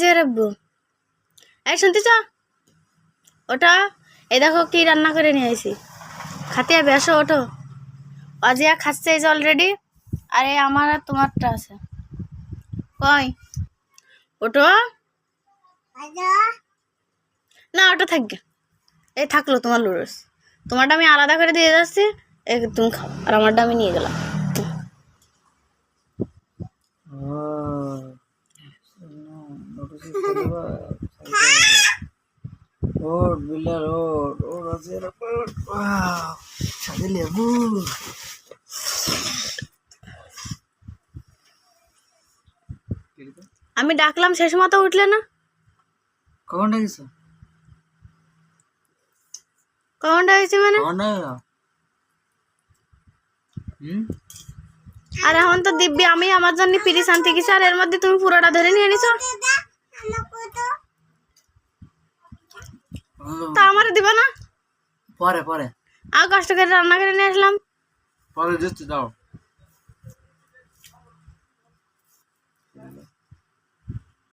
যে রাব্বু এই শুনতেছ ওটা এই দেখো কি রান্না করে নিয়ে আইছি খাতে হবে আসো ওঠো অজিয়া খাচ্ছে এই যে অলরেডি আরে আমার আর তোমারটা আছে কই ওটো না ওটা থাকবে এই থাকলো তোমার লুডোস তোমারটা আমি আলাদা করে দিয়ে যাচ্ছি তুমি খাও আর আমারটা আমি নিয়ে গেলাম আমি ডাকলাম শেষ মতো উঠলে না কখন ডাকিস কখন ডাকছি মানে আর এখন তো দিব্যি আমি আমার জন্য পিরিস আনতে গেছি আর এর মধ্যে তুমি পুরোটা ধরে নিয়ে নিছো তা আমার দিবা না পরে পরে আর কষ্ট করে রান্না করে নিয়ে আসলাম পরে দিচ্ছি দাও